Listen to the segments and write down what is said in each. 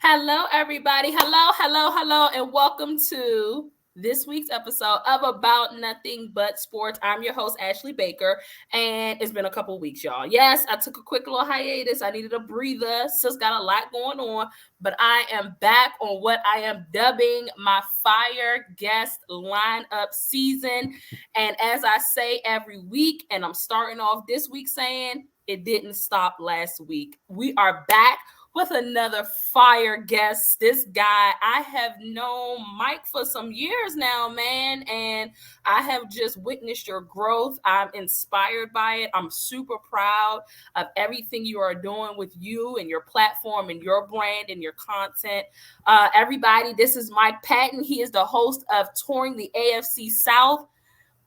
Hello, everybody. Hello, and welcome to this week's episode of About Nothing But Sports. I'm your host, Ashley Baker, and it's been a couple weeks, y'all. Yes, I took a quick little hiatus. I needed a breather. Sis got a lot going on, but I am back on what I am dubbing my fire guest lineup season. And as I say every week, and I'm starting off this week saying it didn't stop last week. We are back with another fire guest. This guy, I have known Mike for some years now, man, and I have just witnessed your growth. I'm inspired by it. I'm super proud of everything you are doing with you and your platform and your brand and your content. Everybody, this is Mike Patton. He is the host of Touring The AFC South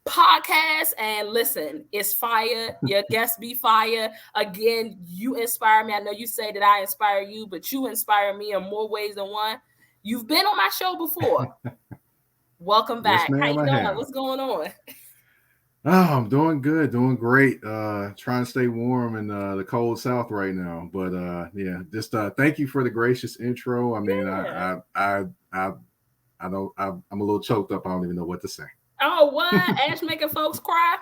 podcast, and listen, it's fire. Your guests be fire. Again, you inspire me. I know you say that I inspire you, but you inspire me in more ways than one. You've been on my show before. Welcome back. Yes, ma'am, How you I doing? have. What's going on? Oh, I'm doing good, doing great. Trying to stay warm in the cold South right now. But yeah, just thank you for the gracious intro. I mean, Yeah. I don't. I'm a little choked up. I don't even know what to say. Oh, what? Ash making folks cry?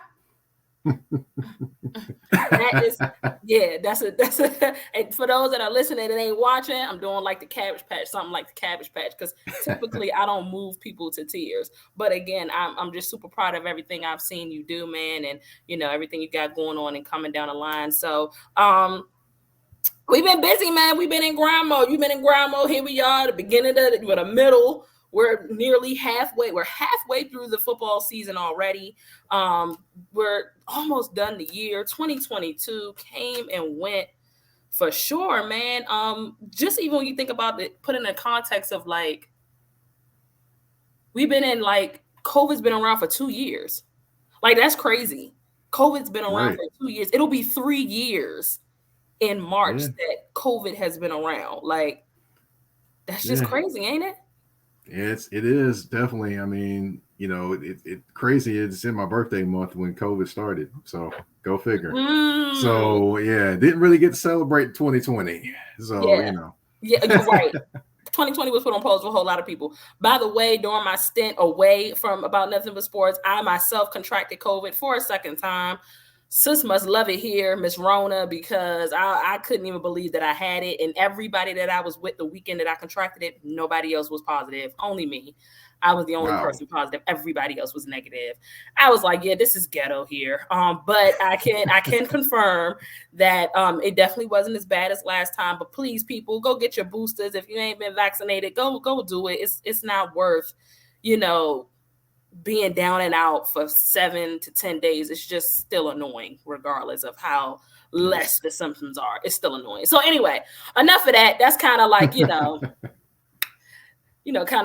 That is, yeah, that's a and for those that are listening that ain't watching, I'm doing like the Cabbage Patch, something like the Cabbage Patch, because typically I don't move people to tears. But again, I'm just super proud of everything I've seen you do, man, and everything you got going on and coming down the line. So we've been busy, man. We've been in grind mode. You've been in grind mode. Here we are, the beginning of the middle. We're nearly halfway. We're halfway through the football season already. We're almost done the year. 2022 came and went for sure, man. Just even when you think about it, put in the context of like, we've been in like, COVID's been around for 2 years. Like, that's crazy. COVID's been around Right. for 2 years. It'll be 3 years in March Yeah. that COVID has been around. Like, that's just Yeah. crazy, ain't it? It is definitely. I mean, it crazy. It's in my birthday month when COVID started. So go figure. Mm, So yeah, didn't really get to celebrate 2020. So yeah. Yeah, you're right. 2020 was put on pause for a whole lot of people. By the way, during my stint away from About Nothing But Sports, I myself contracted COVID for a second time. Sis must love it here, Miss Rona, because I couldn't even believe that I had it. And everybody that I was with the weekend that I contracted it, nobody else was positive, only me. I was the only wow. person positive. Everybody else was negative. I was like, yeah, this is ghetto here. But I can confirm that it definitely wasn't as bad as last time. But please, people, go get your boosters. If you ain't been vaccinated, go do it. It's not worth, you know, being down and out for 7 to 10 days. It's just still annoying, regardless of how less Yes. the symptoms are. It's still annoying. So anyway, enough of that. That's kind of like, kind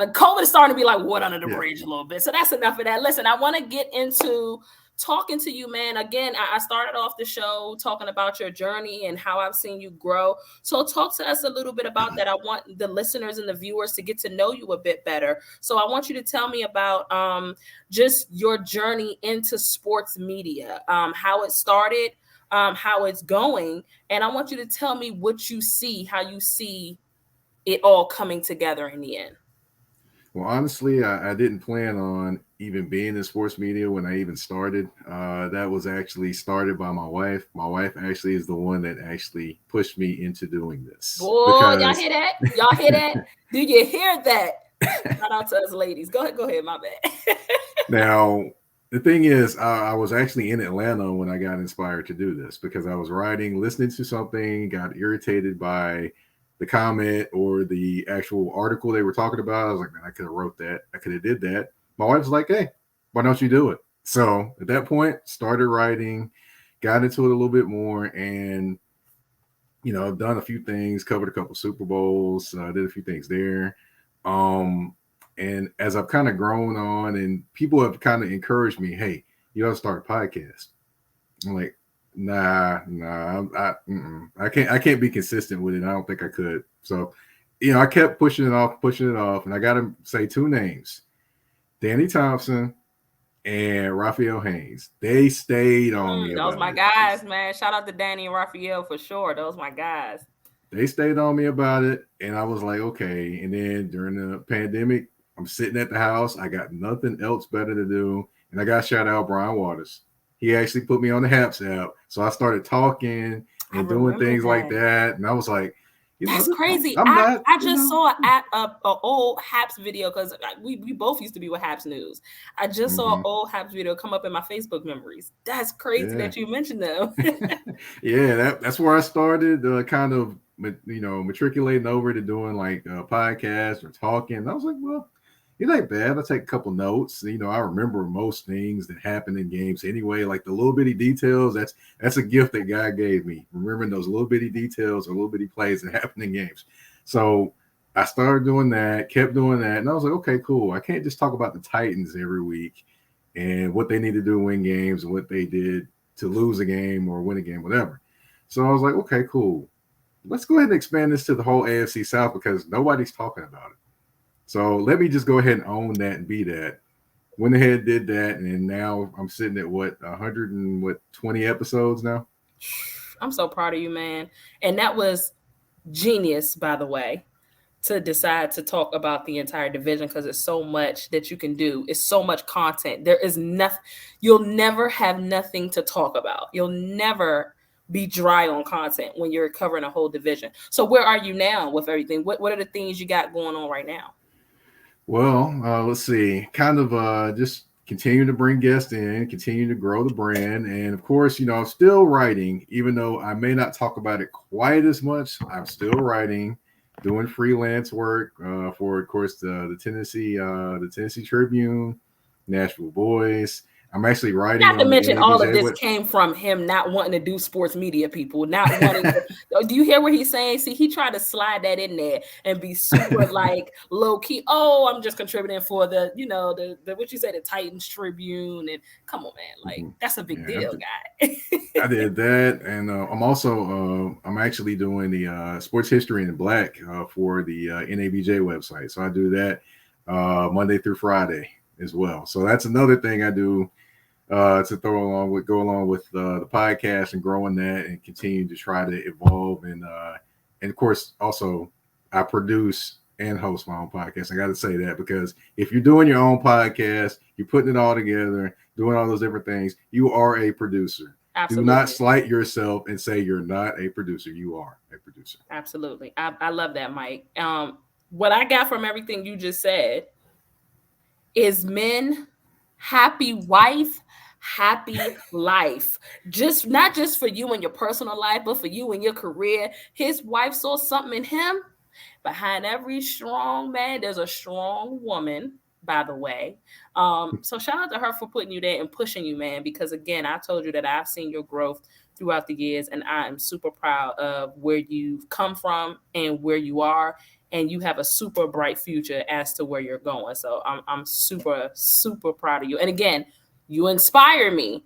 of COVID is starting to be like water under the Yeah. bridge a little bit. So that's enough of that. Listen, I want to get into talking to you, man. Again, I started off the show talking about your journey and how I've seen you grow. So talk to us a little bit about that. I want the listeners and the viewers to get to know you a bit better. So I want you to tell me about just your journey into sports media, how it started, how it's going. And I want you to tell me what you see, how you see it all coming together in the end. Well, honestly, I didn't plan on even being in sports media when I even started. That was actually started by my wife. My wife actually is the one that actually pushed me into doing this Boy, y'all because hear that? Y'all hear that? Do you hear that? Shout out to us ladies. Go ahead, my bad. now the thing is, I was actually in Atlanta when I got inspired to do this because I was riding, listening to something, got irritated by the comment or the actual article they were talking about. I was like, man, I could have wrote that. I could have did that. My wife was like, hey, why don't you do it? So at that point, started writing, got into it a little bit more, and done a few things, covered a couple Super Bowls, did a few things there. Um, and as I've kind of grown on, and people have kind of encouraged me, hey, you ought to start a podcast. I'm like, nah, I can't be consistent with it. I don't think I could. So, I kept pushing it off, and I got to say two names: Danny Thompson and Raphael Haynes. They stayed on me Those about my it. guys, man. Shout out to Danny and Raphael for sure. Those my guys. they stayed on me about it, and I was like, okay. And then during the pandemic, I'm sitting at the house. I got nothing else better to do, and I got shout out Brian Waters. He actually put me on the Haps app, so I started talking I and doing remember things like that. that, and I was like, That's crazy. I'm not, I just saw a old Haps video because we both used to be with Haps News. I just saw an old Haps video come up in my Facebook memories. That's crazy that you mentioned them. Yeah, that's where I started kind of matriculating over to doing like podcasts or talking. I was like, well, it ain't bad. I take a couple notes. I remember most things that happen in games anyway, like the little bitty details. That's a gift that God gave me. Remembering those little bitty details or little bitty plays that happen in games. So I started doing that, kept doing that, and I was like, okay, cool. I can't just talk about the Titans every week and what they need to do to win games and what they did to lose a game or win a game, whatever. So I was like, okay, cool. Let's go ahead and expand this to the whole AFC South because nobody's talking about it. So let me just go ahead and own that and be that. Went ahead, did that, and now I'm sitting at 120 episodes now. I'm so proud of you, man. And that was genius, by the way, to decide to talk about the entire division because it's so much that you can do. It's so much content. There is nothing. You'll never have nothing to talk about. You'll never be dry on content when you're covering a whole division. So where are you now with everything? What are the things you got going on right now? Well, let's see. Kind of just continue to bring guests in, continue to grow the brand. And of course, I'm still writing, even though I may not talk about it quite as much. I'm still writing, doing freelance work for, of course, the Tennessee Tribune, Nashville Boys. I'm actually writing. Not to mention, all of this web- came from him not wanting to do sports media. People not wanting. Do you hear what he's saying? See, he tried to slide that in there and be super like low key. Oh, I'm just contributing for the what you say, the Titans Tribune, and come on, man, like that's a big deal, guy. I did that, and I'm also I'm actually doing the sports history in black for the NABJ website. So I do that Monday through Friday as well. So that's another thing I do to go along with the podcast and growing that and continue to try to evolve and of course also I produce and host my own podcast. I got to say that because if you're doing your own podcast, you're putting it all together, doing all those different things, you are a producer. Absolutely. Do not slight yourself and say you're not a producer. You are a producer. Absolutely. I love that, Mike. What I got from everything you just said is men, happy wife, happy life. Just not just for you in your personal life, but for you in your career. His wife saw something in him. Behind every strong man, there's a strong woman, by the way. So shout out to her for putting you there and pushing you, man, because again, I told you that I've seen your growth throughout the years, and I am super proud of where you've come from and where you are. And you have a super bright future as to where you're going. So I'm super, super proud of you. And again, you inspire me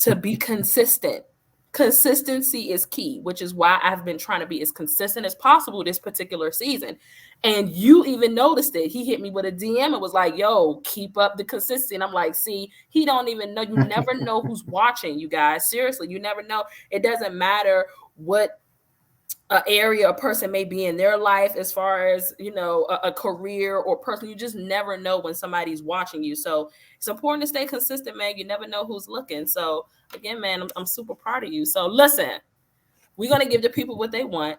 to be consistent. Consistency is key, which is why I've been trying to be as consistent as possible this particular season. And you even noticed it. He hit me with a DM and was like, yo, keep up the consistency. And I'm like, see, he don't even know. You never know who's watching, you guys. Seriously, you never know. It doesn't matter what area a person may be in their life as far as, a career or person. You just never know when somebody's watching you. So it's important to stay consistent, man. You never know who's looking. So again, man, I'm super proud of you. So listen, we're going to give the people what they want.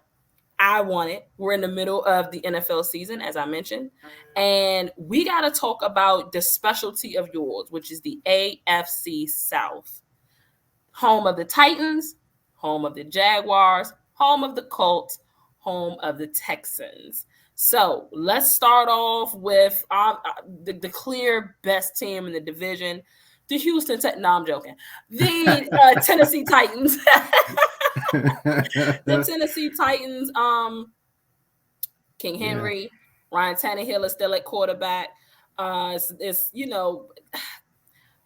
I want it. We're in the middle of the NFL season, as I mentioned, and we got to talk about the specialty of yours, which is the AFC South. Home of the Titans, home of the Jaguars, home of the Colts, home of the Texans. So let's start off with the clear best team in the division, the Houston Texans. No, I'm joking. The Tennessee Titans. The Tennessee Titans. King Henry, Ryan Tannehill is still at quarterback. It's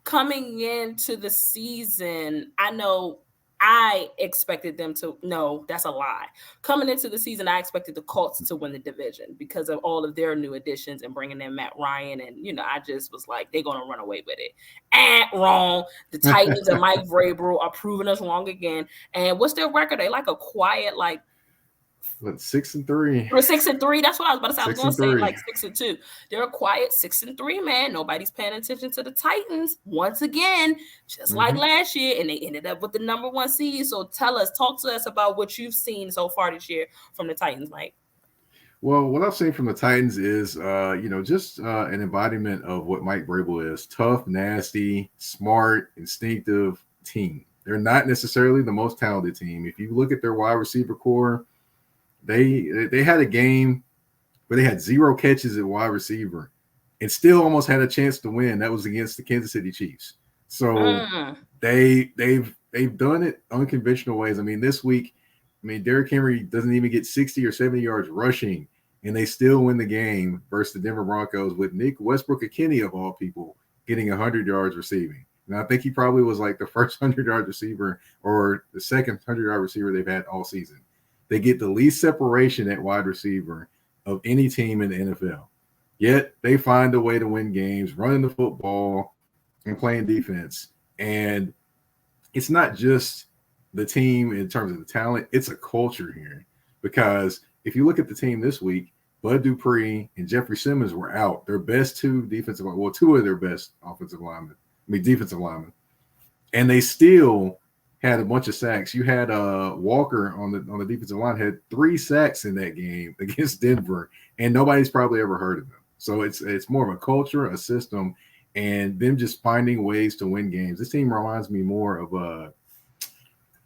coming into the season, I know I expected them to. No, that's a lie. Coming into the season, I expected the Colts to win the division because of all of their new additions and bringing in Matt Ryan. And, I just was like, they're going to run away with it. Wrong. The Titans and Mike Vrabel are proving us wrong again. And what's their record? They like a quiet, What, 6-3? Or 6-3. That's what I was about to say. I was going to say 6-3. like 6-2. They're a quiet 6-3, man. Nobody's paying attention to the Titans once again, just like last year, and they ended up with the number 1 seed. So talk to us about what you've seen so far this year from the Titans, Mike. Well, what I've seen from the Titans is, just an embodiment of what Mike Vrabel is: tough, nasty, smart, instinctive team. They're not necessarily the most talented team. If you look at their wide receiver core, they had a game where they had 0 catches at wide receiver and still almost had a chance to win. That was against the Kansas City Chiefs. So they've done it unconventional ways. I mean, this week, Derrick Henry doesn't even get 60 or 70 yards rushing, and they still win the game versus the Denver Broncos with Nick Westbrook-Ikhine, of all people, getting 100 yards receiving. And I think he probably was like the first 100-yard receiver or the second 100-yard receiver they've had all season. They get the least separation at wide receiver of any team in the NFL. Yet they find a way to win games, running the football and playing defense. And it's not just the team in terms of the talent, it's a culture here. Because if you look at the team this week, Bud Dupree and Jeffrey Simmons were out. Their best two of their best defensive linemen. And they still had a bunch of sacks. You had Walker on the defensive line had 3 sacks in that game against Denver, and nobody's probably ever heard of them. So it's more of a culture, a system, and them just finding ways to win games. This team reminds me more of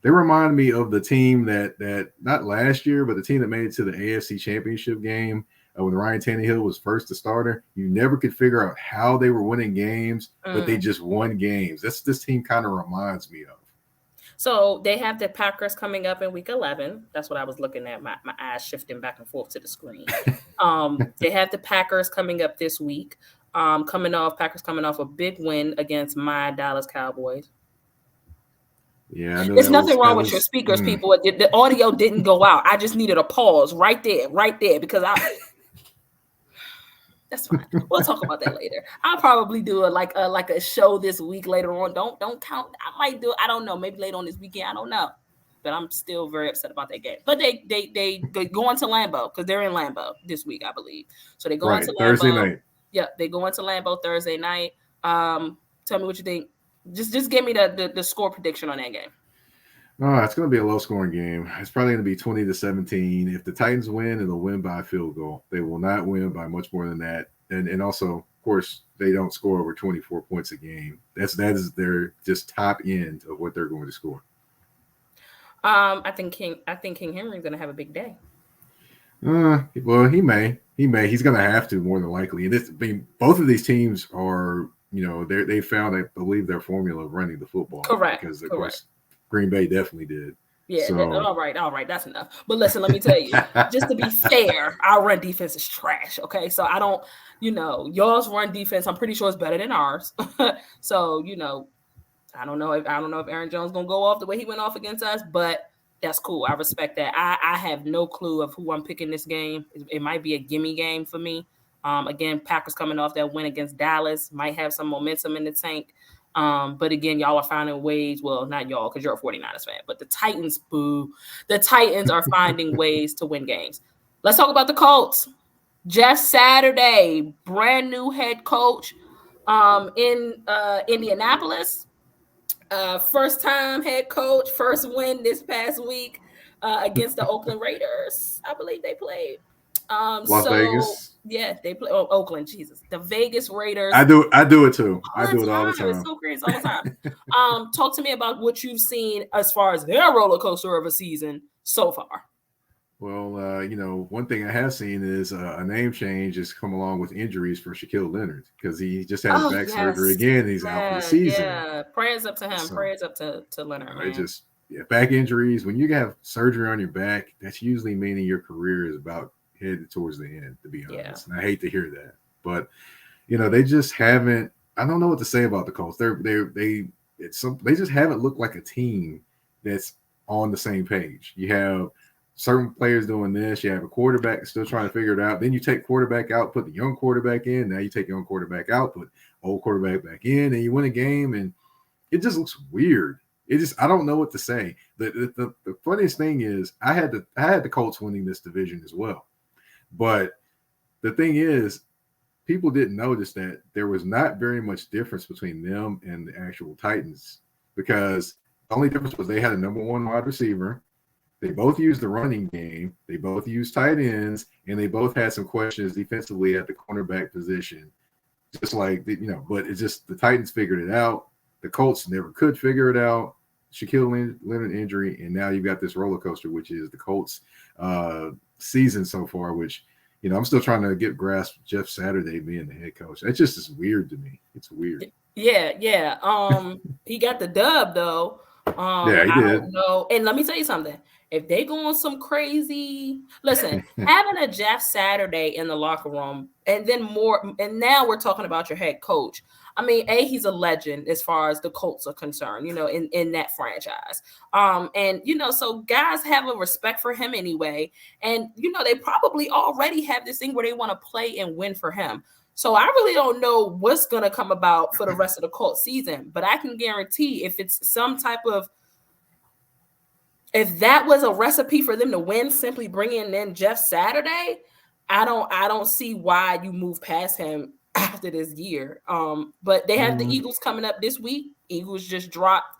they remind me of the team that not last year, but the team that made it to the AFC Championship game when Ryan Tannehill was first the starter. You never could figure out how they were winning games, but they just won games. That's this team kind of reminds me of. So they have the Packers coming up in week 11. That's what I was looking at, my eyes shifting back and forth to the screen. They have the Packers coming up this week. Packers coming off a big win against my Dallas Cowboys. Yeah, there's nothing wrong with your speakers, people. The audio didn't go out. I just needed a pause right there, because that's fine. We'll talk about that later. I'll probably do a show this week later on. Don't count. I might do. I don't know. Maybe later on this weekend. I don't know. But I'm still very upset about that game. But they go into Lambeau because they're in Lambeau this week, I believe. So they go into Lambeau Thursday night. Yeah, they go into Lambeau Thursday night. Tell me what you think. Just give me the score prediction on that game. It's going to be a low-scoring game. It's probably going to be 20-17. If the Titans win, it'll win by a field goal. They will not win by much more than that. And also, of course, they don't score over 24 points a game. That is their just top end of what they're going to score. I think King Henry's going to have a big day. Well, he may. He's going to have to, more than likely. And both of these teams are, they found, I believe, their formula of running the football. Correct. Because of course, Green Bay definitely did. Yeah. So, all right. That's enough. But listen, let me tell you, just to be fair, our run defense is trash. Okay. So I don't, y'all's run defense, I'm pretty sure is better than ours. So, I don't know if Aaron Jones is going to go off the way he went off against us, but that's cool. I respect that. I have no clue of who I'm picking this game. It might be a gimme game for me. Again, Packers coming off that win against Dallas might have some momentum in the tank. But again, y'all are finding ways. Well, not y'all, because you're a 49ers fan, but the Titans, boo. The Titans are finding ways to win games. Let's talk about the Colts. Just Saturday, brand new head coach in Indianapolis. First time head coach, first win this past week against the Oakland Raiders. I believe they played. Las Vegas. Yeah, they play Oakland. Jesus, the Vegas Raiders. I do it too. I do it all the time. It's so crazy all the time. Talk to me about what you've seen as far as their roller coaster of a season so far. Well, one thing I have seen is a name change has come along with injuries for Shaquille Leonard because he just had his back surgery again. And he's out for the season. Yeah, prayers up to him. Prayers up to Leonard. Back injuries. When you have surgery on your back, that's usually meaning your career is about headed towards the end, to be honest. And I hate to hear that, but they just haven't. I don't know what to say about the Colts. They just haven't looked like a team that's on the same page. You have certain players doing this. You have a quarterback still trying to figure it out. Then you take quarterback out, put the young quarterback in. Now you take young quarterback out, put old quarterback back in, and you win a game. And it just looks weird. I don't know what to say. The funniest thing is I had the Colts winning this division as well. But the thing is, people didn't notice that there was not very much difference between them and the actual Titans, because the only difference was they had a number one wide receiver. They both used the running game. They both used tight ends, and they both had some questions defensively at the cornerback position. Just like, but it's just the Titans figured it out. The Colts never could figure it out. Shaquille Leonard injury, and now you've got this roller coaster, which is the Colts season so far, which, I'm still trying to grasp Jeff Saturday being the head coach. That just is weird to me. It's weird. Yeah. He got the dub though. Yeah, he did. I don't know. And let me tell you something. If they go on some crazy, listen, having a Jeff Saturday in the locker room, and then more, and now we're talking about your head coach. I mean, he's a legend as far as the Colts are concerned, in that franchise. And so guys have a respect for him anyway. And they probably already have this thing where they want to play and win for him. So I really don't know what's going to come about for the rest of the Colts season, but I can guarantee if it's some type of, if that was a recipe for them to win, simply bringing in Jeff Saturday, I don't see why you move past him after this year. But they have the Eagles coming up this week. Eagles just dropped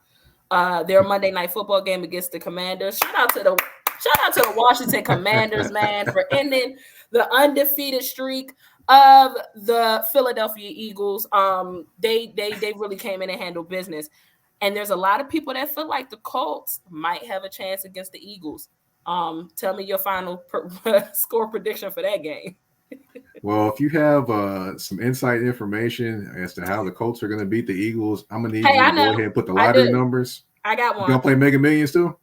their Monday Night Football game against the Commanders. Shout out to the Washington Commanders, man, for ending the undefeated streak of the Philadelphia Eagles. They really came in and handled business. And there's a lot of people that feel like the Colts might have a chance against the Eagles. Tell me your final score prediction for that game. Well, if you have some inside information as to how the Colts are going to beat the Eagles, I'm going to need you to go ahead and put the lottery numbers. I got one. You going to play Mega Millions too?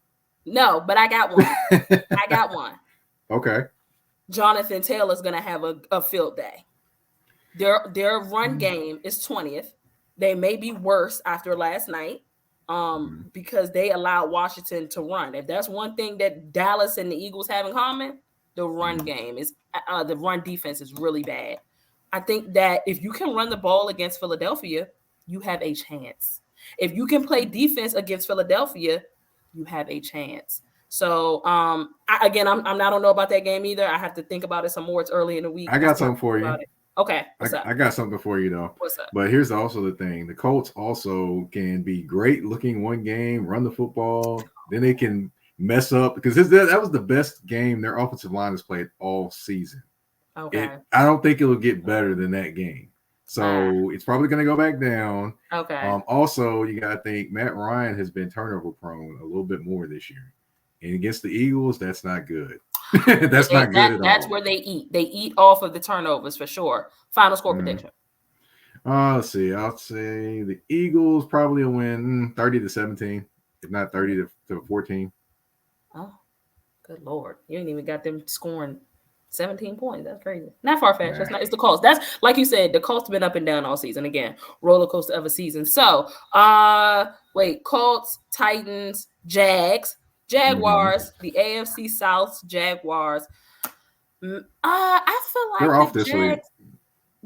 No, but I got one. I got one. Okay. Jonathan Taylor's going to have a field day. Their run game is 20th. They may be worse after last night because they allowed Washington to run. If that's one thing that Dallas and the Eagles have in common, the run game is the run defense is really bad. I think that if you can run the ball against Philadelphia, you have a chance. If you can play defense against Philadelphia, you have a chance. So I don't know about that game either. I have to think about it some more. It's early in the week. I got something for you. Okay. What's up? I got something for you though. What's up? But here's also the thing. The Colts also can be great looking one game, run the football. Then they can mess up because that was the best game their offensive line has played all season. Okay. I don't think it'll get better than that game. So it's probably going to go back down. Okay. Also, you got to think Matt Ryan has been turnover prone a little bit more this year. And against the Eagles, that's not good. That's not good at all. That's where they eat. They eat off of the turnovers for sure. Final score prediction. Let's see. I'll say the Eagles probably will win 30-17, if not 30-14. Oh, good Lord. You ain't even got them scoring 17 points. That's crazy. Not far-fetched. That's not. It's the Colts. That's like you said, the Colts been up and down all season. Again, roller coaster of a season. So, Colts, Titans, Jaguars, the AFC South Jaguars. I feel like they're off this week.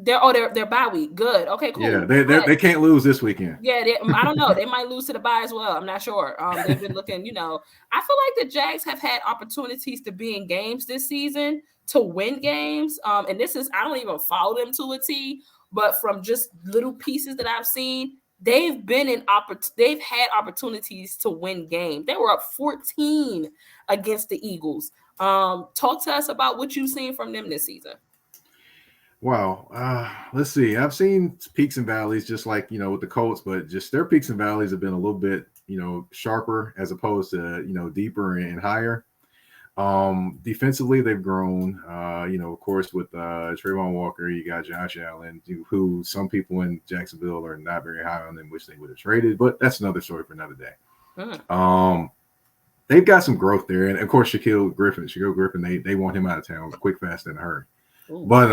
They're bye week. Good. Okay, cool. Yeah, they can't lose this weekend. Yeah, I don't know. They might lose to the bye as well. I'm not sure. They've been looking, I feel like the Jags have had opportunities to be in games this season, to win games. And this is, I don't even follow them to a T, but from just little pieces that I've seen, they've had opportunities to win games. They were up 14 against the Eagles. Talk to us about what you've seen from them this season. Wow. Let's see. I've seen peaks and valleys, just like, with the Colts, but just their peaks and valleys have been a little bit, sharper as opposed to, deeper and higher. Defensively, they've grown, of course, with Trayvon Walker, you got Josh Allen, who some people in Jacksonville are not very high on them, which they would have traded, but that's another story for another day. They've got some growth there. And of course, Shaquille Griffin, they want him out of town quick, fast, and in a hurry. Ooh. But,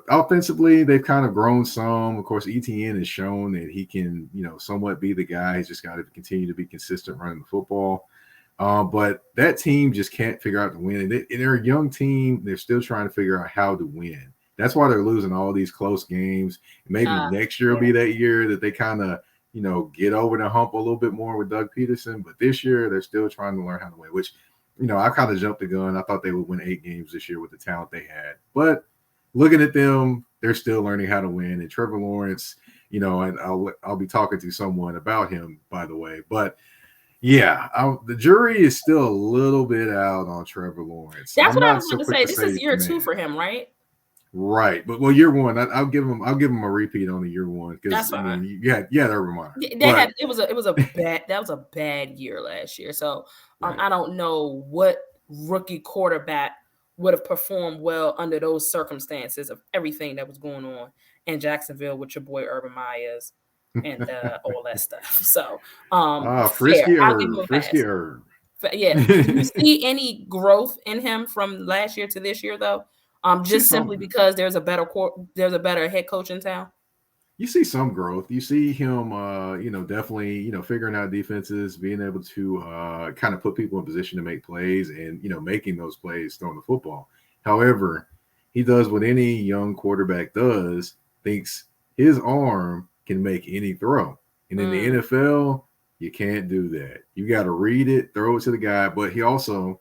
offensively, they've kind of grown some. Of course, ETN has shown that he can, somewhat be the guy. He's just got to continue to be consistent running the football. But that team just can't figure out to win. And they're a young team. They're still trying to figure out how to win. That's why they're losing all these close games. Maybe next year will be that year that they kind of, get over the hump a little bit more with Doug Peterson. But this year, they're still trying to learn how to win, which, I kind of jumped the gun. I thought they would win 8 games this year with the talent they had. But looking at them, they're still learning how to win. And Trevor Lawrence, and I'll be talking to someone about him, by the way. But yeah, the jury is still a little bit out on Trevor Lawrence. That's what I was going to say. This is year 2 for him, right? Right, but year 1, I'll give him a repeat on the year 1 because you had Urban Meyer. It was a bad year last year. So right. I don't know what rookie quarterback would have performed well under those circumstances of everything that was going on in Jacksonville with your boy Urban Myers and all that stuff. So Frisky Herb. Yeah. Do you see any growth in him from last year to this year though? Just simply because there's a better head coach in town. You see some growth. You see him, definitely, figuring out defenses, being able to kind of put people in position to make plays and, making those plays throwing the football. However, he does what any young quarterback does, thinks his arm can make any throw. And in the NFL, you can't do that. You got to read it, throw it to the guy. But he also,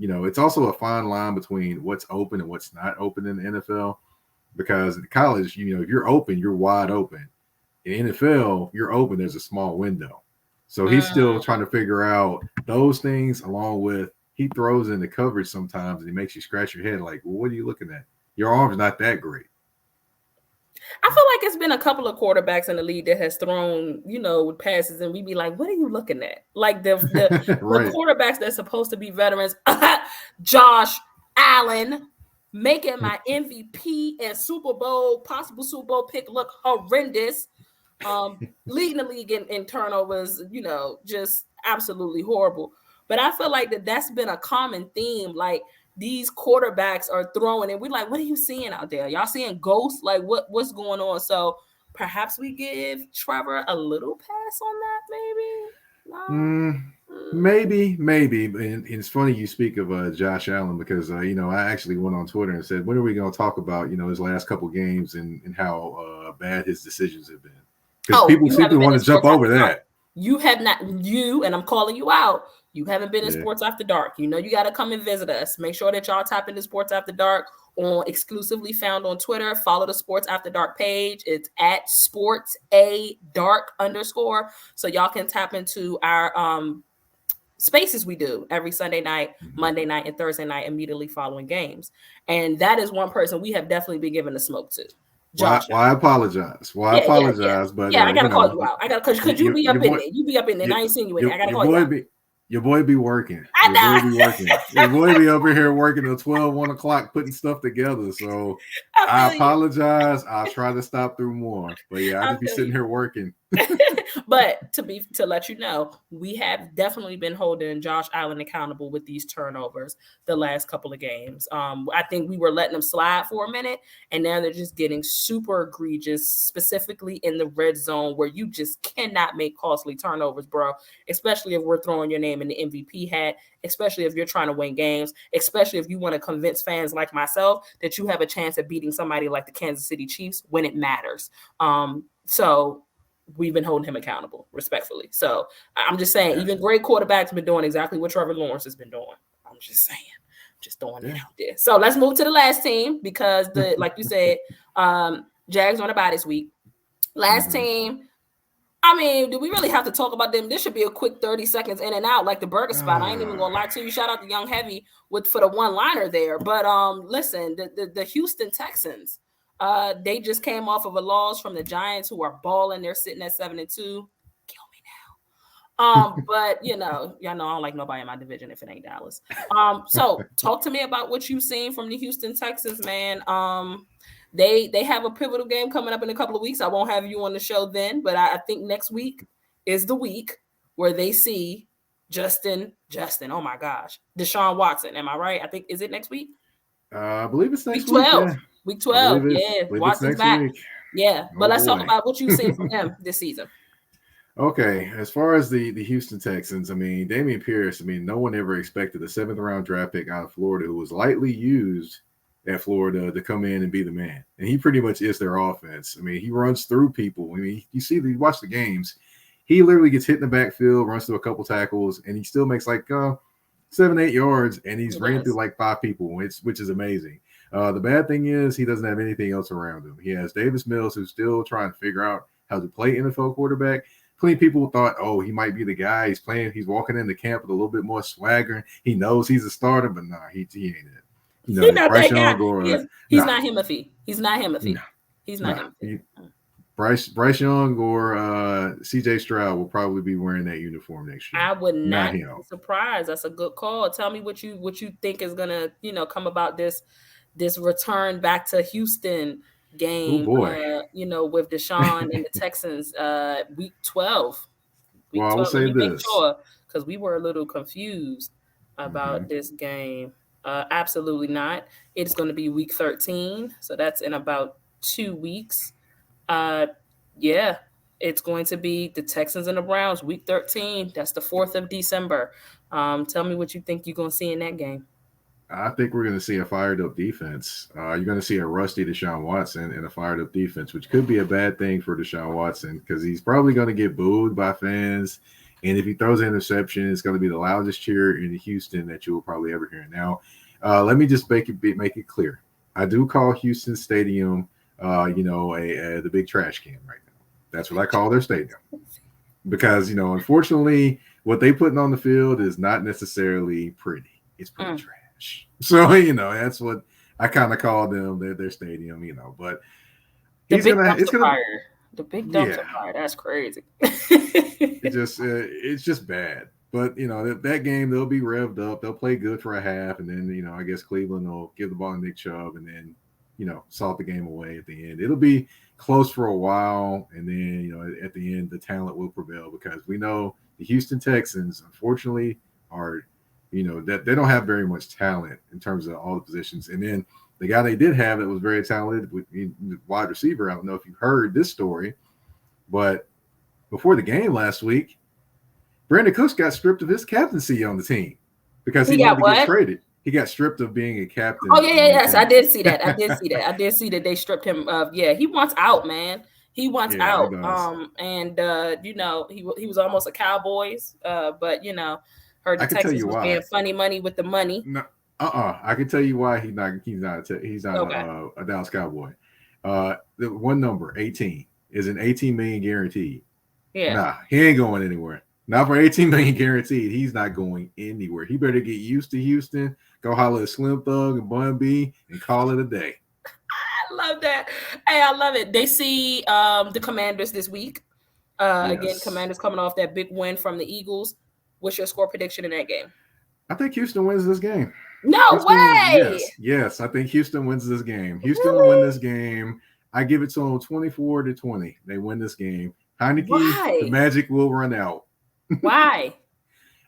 it's also a fine line between what's open and what's not open in the NFL. Because in college, if you're open, you're wide open. In NFL, you're open, there's a small window. So he's still trying to figure out those things, along with he throws in the coverage sometimes and he makes you scratch your head like, well, what are you looking at? Your arm's not that great. I feel like it's been a couple of quarterbacks in the league that has thrown, with passes, and we'd be like, what are you looking at? Like the right. The quarterbacks that's supposed to be veterans, Josh Allen, making my MVP and possible Super Bowl pick look horrendous. Leading the league in turnovers, just absolutely horrible. But I feel like that's been a common theme. Like these quarterbacks are throwing, and we're like, what are you seeing out there? Y'all seeing ghosts? Like what's going on? So perhaps we give Trevor a little pass on that, maybe. No? Maybe. And it's funny you speak of Josh Allen because, I actually went on Twitter and said, when are we going to talk about, his last couple games and how bad his decisions have been? Because people seem to want to jump over that. You have not, and I'm calling you out. You haven't been in Sports After Dark. You got to come and visit us. Make sure that y'all tap into Sports After Dark exclusively found on Twitter. Follow the Sports After Dark page. It's at sportsadark_. So y'all can tap into our spaces we do every Sunday night, Monday night, and Thursday night immediately following games. And that is one person we have definitely been giving the smoke to. Well, I apologize. I apologize, but I gotta call you out. I gotta because you be up in there. You be up in there. I ain't seen you in there. I gotta call you out. Your boy be working. Your boy be over here working till 12, 1 o'clock putting stuff together. So I apologize. I'll try to stop through more. But yeah, I'll just be sitting here working. But to let you know, we have definitely been holding Josh Allen accountable with these turnovers the last couple of games. I think we were letting them slide for a minute, and now they're just getting super egregious, specifically in the red zone where you just cannot make costly turnovers, bro. Especially if we're throwing your name in the MVP hat, especially if you're trying to win games, especially if you want to convince fans like myself that you have a chance at beating somebody like the Kansas City Chiefs when it matters. So we've been holding him accountable, respectfully. So I'm just saying, even great quarterbacks have been doing exactly what Trevor Lawrence has been doing. I'm just saying, just throwing it out there. So let's move to the last team because like you said, Jags on a bye this week. Last team. I mean, do we really have to talk about them? This should be a quick 30 seconds in and out, like the burger spot. I ain't even gonna lie to you. Shout out to Young Heavy for the one-liner there. But listen, the Houston Texans, they just came off of a loss from the Giants, who are balling. They're sitting at 7-2. Kill me now. But y'all know I don't like nobody in my division if it ain't Dallas. So talk to me about what you've seen from the Houston Texans, man. They have a pivotal game coming up in a couple of weeks. I won't have you on the show then, but I think next week is the week where they see Justin. Oh my gosh, Deshaun Watson. Am I right? I think is it next week? I believe it's next week 12. Week, Week 12. Yeah, Watson's back. Week. Yeah, but let's talk about what you've seen from him this season. Okay, as far as the Houston Texans, I mean, Dameon Pierce, no one ever expected a 7th round draft pick out of Florida who was lightly used at Florida to come in and be the man. And he pretty much is their offense. He runs through people. You watch the games. He literally gets hit in the backfield, runs through a couple tackles, and he still makes like 7-8 yards, and he's ran through like 5 people, which is amazing. The bad thing is he doesn't have anything else around him. He has Davis Mills, who's still trying to figure out how to play NFL quarterback. Plenty of people thought, oh, he might be the guy. He's walking into camp with a little bit more swagger. He knows he's a starter, but nah, he ain't it. He's not that guy. He's not Himothy. He's not Himothy. He's not Himothy. Bryce Young or CJ Stroud will probably be wearing that uniform next year. I would not be surprised. That's a good call. Tell me what you think is gonna come about this return back to Houston game. With Deshaun and the Texans, week 12. I will say this because we were a little confused about this game. Absolutely not. It's going to be week 13, so that's in about 2 weeks. It's going to be the Texans and the Browns, week 13. That's the 4th of December. Tell me what you think you're going to see in that game. I think we're going to see a fired up defense. You're going to see a rusty Deshaun Watson and a fired up defense, which could be a bad thing for Deshaun Watson because he's probably going to get booed by fans. And if he throws an interception, it's going to be the loudest cheer in Houston that you will probably ever hear. Now, let me just make it clear. I do call Houston Stadium, the big trash can right now. That's what I call their stadium. Because, unfortunately, what they putting on the field is not necessarily pretty. It's pretty trash. So, that's what I kind of call them, their stadium, but the big dumpster fire. That's crazy. It's just bad. But, that game, they'll be revved up. They'll play good for a half. And then, I guess Cleveland will give the ball to Nick Chubb and then, salt the game away at the end. It'll be close for a while. And then, at the end, the talent will prevail because we know the Houston Texans, unfortunately, are, that they don't have very much talent in terms of all the positions. And then the guy they did have that was very talented with wide receiver. I don't know if you heard this story, but before the game last week, Brandon Cooks got stripped of his captaincy on the team because he wanted to get traded. He got stripped of being a captain. Oh, yes. I did see that. I did see that they stripped him of, he wants out, man. He wants out. He was almost a Cowboys, but, heard the Texans was being funny money with the money. No, I can tell you why he's not a Dallas Cowboy. The one number, 18, is an 18 million guaranteed. Yeah. Nah, he ain't going anywhere. Not for 18 million guaranteed. He's not going anywhere. He better get used to Houston, go holler at Slim Thug and Bun B and call it a day. I love that. Hey, I love it. They see the Commanders this week. Again, Commanders coming off that big win from the Eagles. What's your score prediction in that game? I think Houston wins this game. No way! Yes. I think Houston wins this game. Houston will win this game. I give it to them 24-20. They win this game. Heineke, the magic will run out. Why?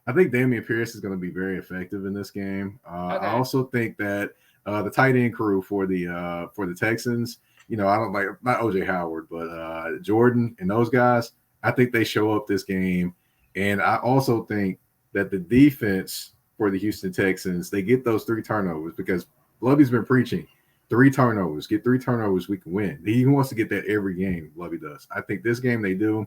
I think Dameon Pierce is going to be very effective in this game. I also think that the tight end crew for the Texans, I don't like not OJ Howard, but Jordan and those guys. I think they show up this game. And I also think that the defense for the Houston Texans, they get those 3 turnovers because Lovey's been preaching 3 turnovers. Get 3 turnovers, we can win. He wants to get that every game, Lovey does. I think this game they do.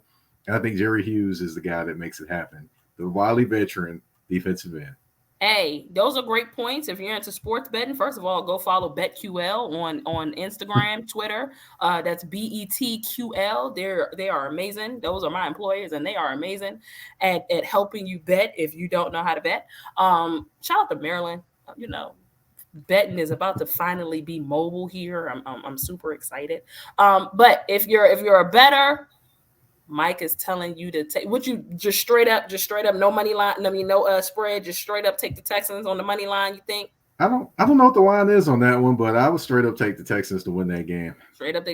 And I think Jerry Hughes is the guy that makes it happen. The wily veteran defensive end. Hey, those are great points. If you're into sports betting, first of all, go follow BetQL on Instagram, Twitter. That's BETQL. They are amazing. Those are my employers, and they are amazing at helping you bet if you don't know how to bet. Shout out to Maryland. Betting is about to finally be mobile here. I'm super excited. But if you're a bettor, Mike is telling you to take. Would you just straight up, no money line? No spread. Just straight up take the Texans on the money line. You think? I don't know what the line is on that one, but I would straight up take the Texans to win that game. Straight up,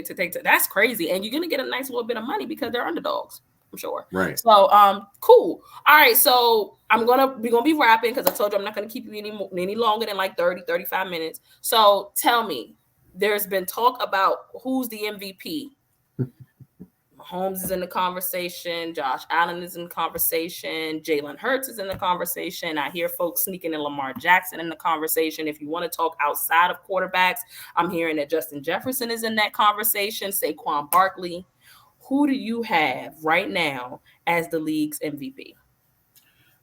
that's crazy, and you're gonna get a nice little bit of money because they're underdogs. I'm sure. Right. So, cool. All right. So we're gonna be wrapping because I told you I'm not gonna keep you any longer than like 30, 35 minutes. So tell me, there's been talk about who's the MVP. Mahomes is in the conversation. Josh Allen is in the conversation. Jalen Hurts is in the conversation. I hear folks sneaking in Lamar Jackson in the conversation. If you want to talk outside of quarterbacks, I'm hearing that Justin Jefferson is in that conversation. Saquon Barkley. who do you have right now as the league's MVP?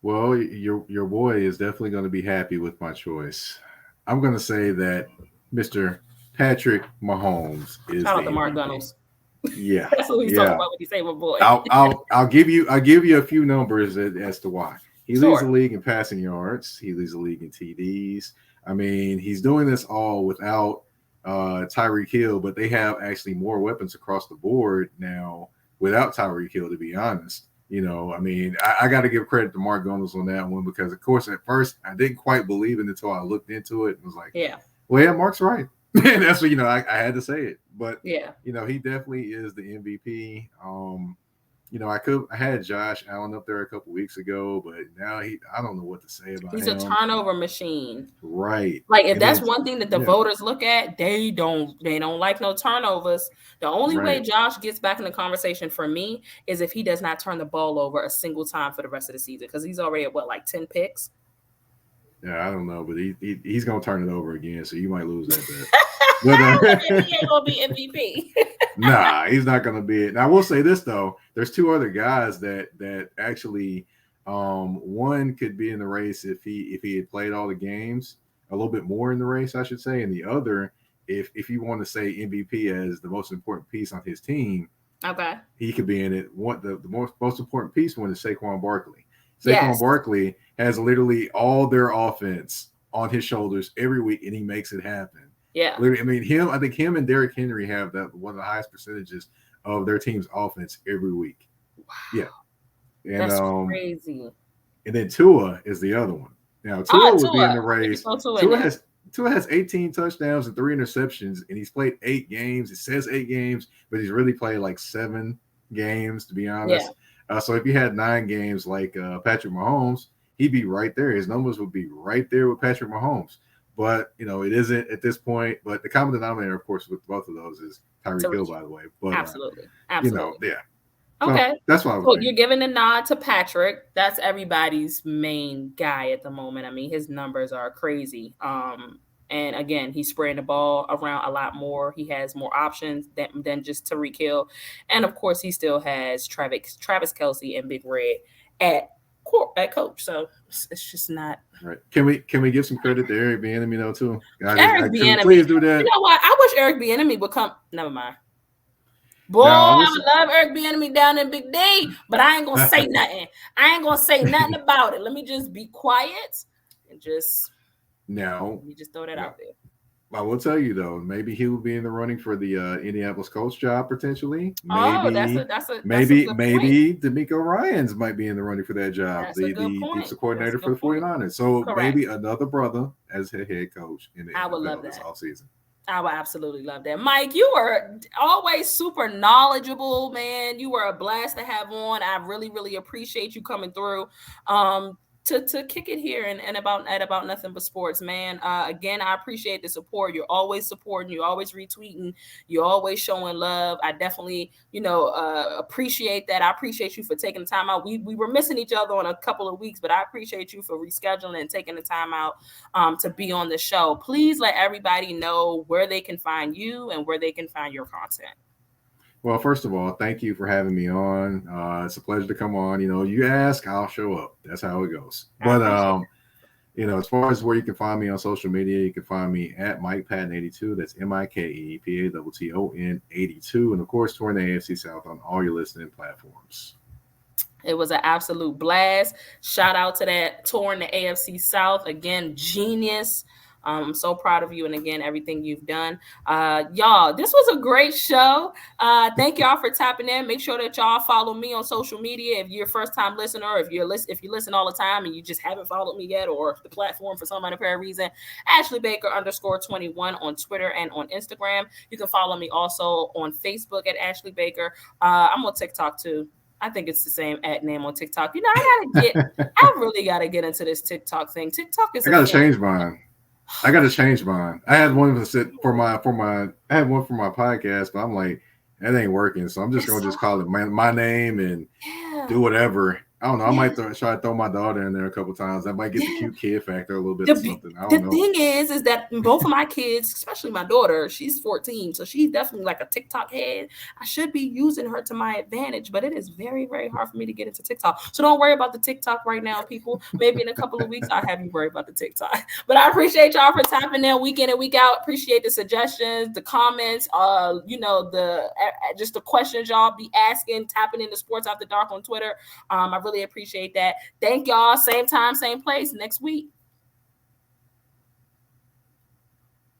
Well, your boy is definitely going to be happy with my choice. I'm going to say that Mr. Patrick Mahomes is Shout the out to Mark MVP. Gunnels. Yeah, That's what he's talking about when he say my boy. I'll give you a few numbers as to why. He leads the Sure. league in passing yards. He leads the league in TDs. I mean, he's doing this all without Tyreek Hill, but they have actually more weapons across the board now without Tyreek Hill, to be honest. I mean, I got to give credit to Mark Gunnels on that one because, of course, at first I didn't quite believe it until I looked into it and was like, Yeah. well, yeah, Mark's right. And that's what, I had to say it. But, Yeah. he definitely is the MVP. I had Josh Allen up there a couple weeks ago, but now I don't know what to say about He's him. a turnover machine. Right. Like if that's one thing that the voters look at, they don't like no turnovers. The only way Josh gets back in the conversation for me is if he does not turn the ball over a single time for the rest of the season because he's already at like 10 picks. Yeah, I don't know, but he's gonna turn it over again, so you might lose that bet. But he ain't gonna be MVP. Nah, he's not gonna be it. Now I will say this though: there's two other guys that actually, one could be in the race if he had played all the games, a little bit more in the race, I should say, and the other, if you want to say MVP as the most important piece on his team, okay, he could be in it. What the most important piece one is Saquon Barkley. Saquon Barkley has literally all their offense on his shoulders every week, and he makes it happen. Yeah. Literally, I mean, I think him and Derrick Henry have that one of the highest percentages of their team's offense every week. Wow. Yeah. And, that's crazy. And then Tua is the other one. Now, Tua would be in the race. Tua has 18 touchdowns and 3 interceptions, and he's played 8 games. It says 8 games, but he's really played like 7 games, to be honest. Yeah. So if you had 9 games like Patrick Mahomes, he'd be right there. His numbers would be right there with Patrick Mahomes. But, it isn't at this point. But the common denominator, of course, with both of those is Tyreek Hill, by the way. But, absolutely. Yeah. Okay. So that's what I was thinking. You're giving a nod to Patrick. That's everybody's main guy at the moment. I mean, his numbers are crazy. And again, he's spreading the ball around a lot more. He has more options than just Tyreek Hill. And of course, he still has Travis Kelce and Big Red at coach. So it's just not right. Can we give some credit to Eric Bieniemy though too? Eric Bieniemy, please do that. You know what? I wish Eric Bieniemy would come. Never mind. Boy, I would love Eric Bieniemy down in Big D, but I ain't gonna say nothing. I ain't gonna say nothing about it. Let me just be quiet and just let me just throw that out there. I will tell you though, maybe he will be in the running for the Indianapolis coach job potentially. Maybe, maybe D'Amico Ryans might be in the running for that job, the defensive coordinator for the 49ers. So maybe another brother as head coach in the NFL this offseason. I would absolutely love that. Mike, you were always super knowledgeable, man. You were a blast to have on. I really, really appreciate you coming through. To kick it here and about nothing but sports, man. Again, I appreciate the support. You're always supporting. You're always retweeting. You're always showing love. I definitely, appreciate that. I appreciate you for taking the time out. We were missing each other on a couple of weeks, but I appreciate you for rescheduling and taking the time out to be on the show. Please let everybody know where they can find you and where they can find your content. Well, first of all, thank you for having me on. It's a pleasure to come on. You ask, I'll show up. That's how it goes. But, as far as where you can find me on social media, you can find me at Mike Patton 82. That's MikePatton 82. And, of course, Touring The AFC South on all your listening platforms. It was an absolute blast. Shout out to that Touring The AFC South. Again, genius. I'm so proud of you. And again, everything you've done. Y'all, this was a great show. Thank y'all for tapping in. Make sure that y'all follow me on social media. If you're a first time listener, if you listen all the time and you just haven't followed me yet, or the platform for some unapparent reason, Ashley Baker _21 on Twitter and on Instagram. You can follow me also on Facebook at Ashley Baker. I'm on TikTok too. I think it's the same name on TikTok. I really gotta get into this TikTok thing. TikTok is I gotta change mine. I had one for my podcast, but I'm like, that ain't working. So I'm just gonna call it my name and do whatever. I don't know. I Yeah. might try to throw my daughter in there a couple times. That might get the cute kid factor a little bit The, or something. I the don't know. thing is that both of my kids, especially my daughter, she's 14, so she's definitely like a TikTok head. I should be using her to my advantage, but it is very, very hard for me to get into TikTok. So don't worry about the TikTok right now, people. Maybe in a couple of weeks, I'll have you worry about the TikTok. But I appreciate y'all for tapping in week in and week out. Appreciate the suggestions, the comments, just the questions y'all be asking, tapping into Sports After Dark on Twitter. I really appreciate that. Thank y'all. Same time, same place next week.